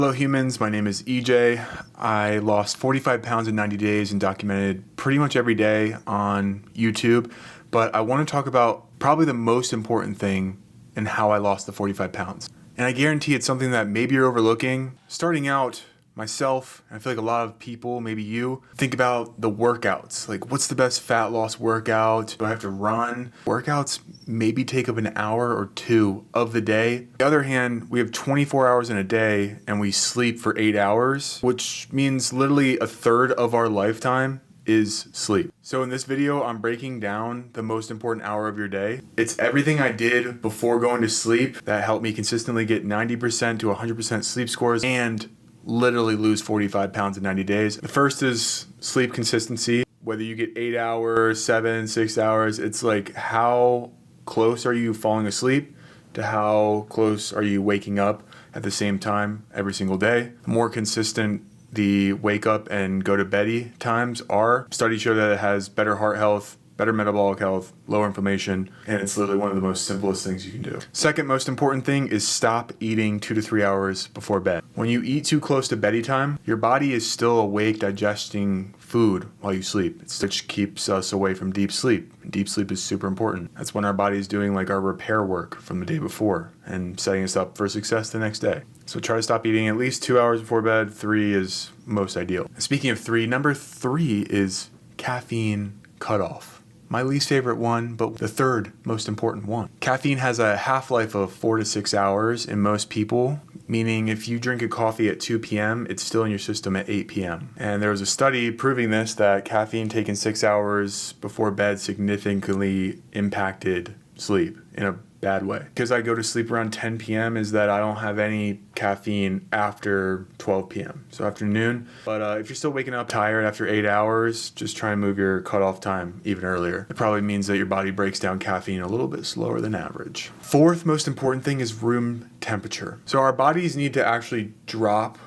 Hello humans, my name is EJ. I lost 45 pounds in 90 days and documented pretty much every day on YouTube, but I want to talk about probably the most important thing in how I lost the 45 pounds. And I guarantee it's something that maybe you're overlooking. Starting out, myself, and I feel like a lot of people, maybe you, think about the workouts. Like, what's the best fat loss workout? Do I have to run? Workouts maybe take up an hour or two of the day. On the other hand, we have 24 hours in a day and we sleep for 8 hours, which means literally a third of our lifetime is sleep. So in this video, I'm breaking down the most important hour of your day. It's everything I did before going to sleep that helped me consistently get 90% to 100% sleep scores and literally lose 45 pounds in 90 days. The first is sleep consistency. Whether you get 8 hours, 7, 6 hours, it's like how close are you falling asleep to how close are you waking up at the same time every single day. The more consistent the wake up and go to beddy times are, studies show that it has better heart health, better metabolic health, lower inflammation, and it's literally one of the most simplest things you can do. Second most important thing is stop eating 2 to 3 hours before bed. When you eat too close to beddy time, your body is still awake digesting food while you sleep. Which keeps us away from deep sleep. Deep sleep is super important. That's when our body is doing like our repair work from the day before and setting us up for success the next day. So try to stop eating at least 2 hours before bed. 3 is most ideal. Speaking of 3, number 3 is caffeine cutoff. My least favorite one, but the third most important one. Caffeine has a half-life of 4 to 6 hours in most people, meaning if you drink a coffee at 2 p.m., it's still in your system at 8 p.m. And there was a study proving this, that caffeine taken 6 hours before bed significantly impacted sleep in a bad way. Because I go to sleep around 10 p.m. is that I don't have any caffeine after 12 p.m. So afternoon. But if you're still waking up tired after 8 hours, just try and move your cutoff time even earlier. It probably means that your body breaks down caffeine a little bit slower than average. Fourth most important thing is room temperature. So our bodies need to actually drop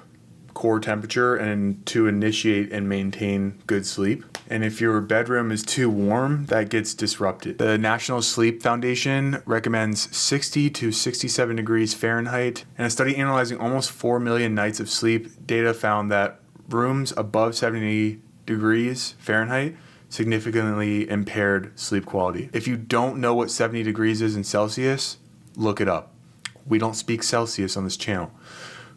core temperature and to initiate and maintain good sleep. And if your bedroom is too warm, that gets disrupted. The National Sleep Foundation recommends 60 to 67 degrees Fahrenheit, and a study analyzing almost 4 million nights of sleep data found that rooms above 70 degrees Fahrenheit significantly impaired sleep quality. If you don't know what 70 degrees is in Celsius, look it up. We don't speak Celsius on this channel.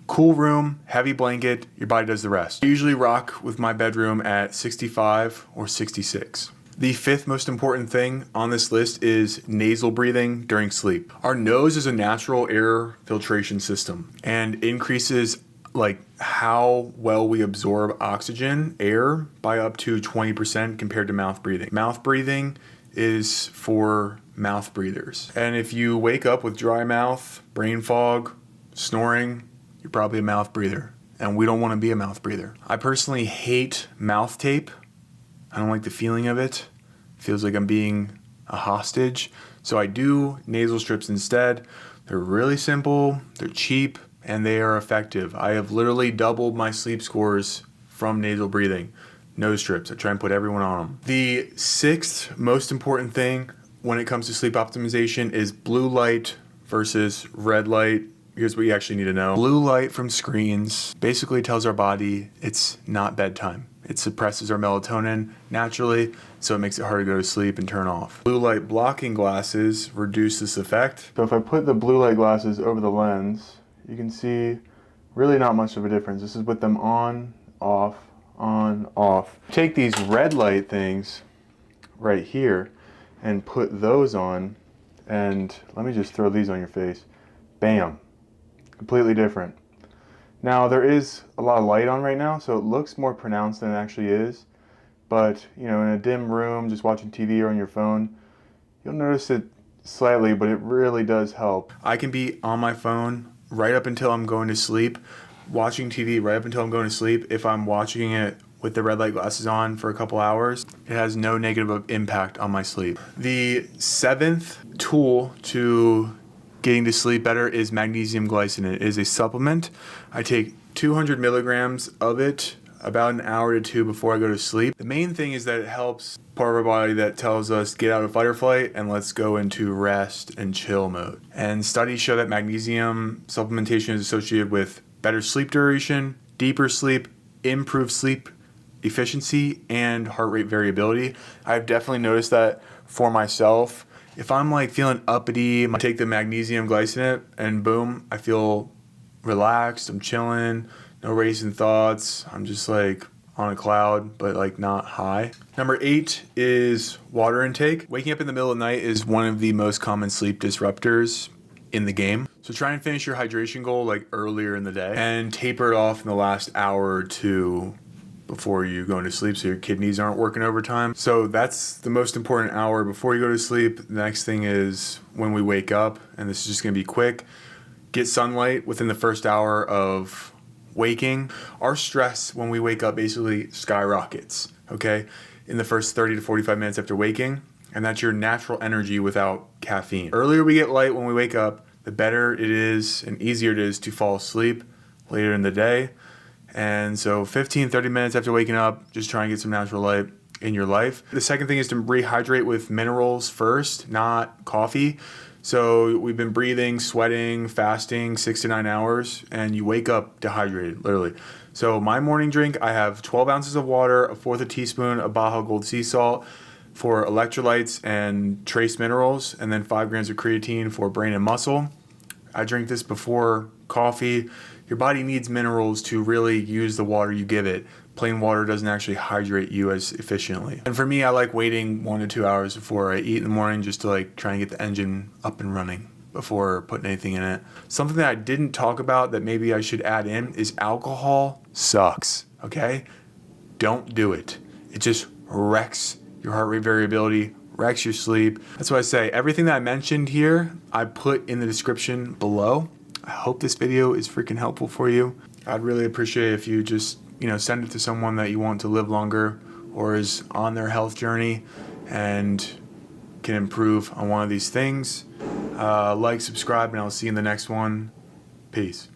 Cool room, heavy blanket, your body does the rest. I usually rock with my bedroom at 65 or 66. The fifth most important thing on this list is nasal breathing during sleep. Our nose is a natural air filtration system and increases like how well we absorb oxygen, air, by up to 20% compared to mouth breathing. Mouth breathing is for mouth breathers. And if you wake up with dry mouth, brain fog, snoring, you're probably a mouth breather, and we don't want to be a mouth breather. I personally hate mouth tape. I don't like the feeling of it. It feels like I'm being a hostage. So I do nasal strips instead. They're really simple, they're cheap, and they are effective. I have literally doubled my sleep scores from nasal breathing. Nose strips, I try and put everyone on them. The sixth most important thing when it comes to sleep optimization is blue light versus red light. Here's what you actually need to know. Blue light from screens basically tells our body it's not bedtime. It suppresses our melatonin naturally, so it makes it hard to go to sleep and turn off. Blue light blocking glasses reduce this effect. So if I put the blue light glasses over the lens, you can see really not much of a difference. This is with them on, off, on, off. Take these red light things right here and put those on, and let me just throw these on your face. Bam. Completely different. Now there is a lot of light on right now, so it looks more pronounced than it actually is. But you know, in a dim room, just watching TV or on your phone, you'll notice it slightly, but it really does help. I can be on my phone right up until I'm going to sleep, watching TV right up until I'm going to sleep. If I'm watching it with the red light glasses on for a couple hours, it has no negative impact on my sleep. The seventh tool to getting to sleep better is magnesium glycinate. It is a supplement. I take 200 milligrams of it about an hour to 2 before I go to sleep. The main thing is that it helps part of our body that tells us get out of fight or flight and let's go into rest and chill mode. And studies show that magnesium supplementation is associated with better sleep duration, deeper sleep, improved sleep efficiency, and heart rate variability. I've definitely noticed that for myself. If I'm like feeling uppity, I take the magnesium glycinate and boom, I feel relaxed, I'm chilling, no racing thoughts. I'm just like on a cloud, but like not high. Number 8 is water intake. Waking up in the middle of the night is one of the most common sleep disruptors in the game. So try and finish your hydration goal like earlier in the day and taper it off in the last hour or two before you go into sleep so your kidneys aren't working overtime. So that's the most important hour before you go to sleep. The next thing is when we wake up, and this is just gonna be quick, get sunlight within the first hour of waking. Our stress when we wake up basically skyrockets, okay, in the first 30 to 45 minutes after waking, and that's your natural energy without caffeine. Earlier we get light when we wake up, the better it is and easier it is to fall asleep later in the day. And so 15, 30 minutes after waking up, just try and get some natural light in your life. The second thing is to rehydrate with minerals first, not coffee. So we've been breathing, sweating, fasting 6 to 9 hours, and you wake up dehydrated, literally. So my morning drink, I have 12 ounces of water, a fourth a teaspoon of Baja Gold sea salt for electrolytes and trace minerals, and then 5 grams of creatine for brain and muscle. I drink this before coffee. Your body needs minerals to really use the water you give it. Plain water doesn't actually hydrate you as efficiently. And for me, I like waiting 1 to 2 hours before I eat in the morning just to like try and get the engine up and running before putting anything in it. Something that I didn't talk about that maybe I should add in is alcohol sucks, okay? Don't do it. It just wrecks your heart rate variability, wrecks your sleep. That's why I say everything that I mentioned here, I put in the description below. I hope this video is freaking helpful for you. I'd really appreciate if you just, send it to someone that you want to live longer or is on their health journey and can improve on one of these things. Like, subscribe, and I'll see you in the next one. Peace.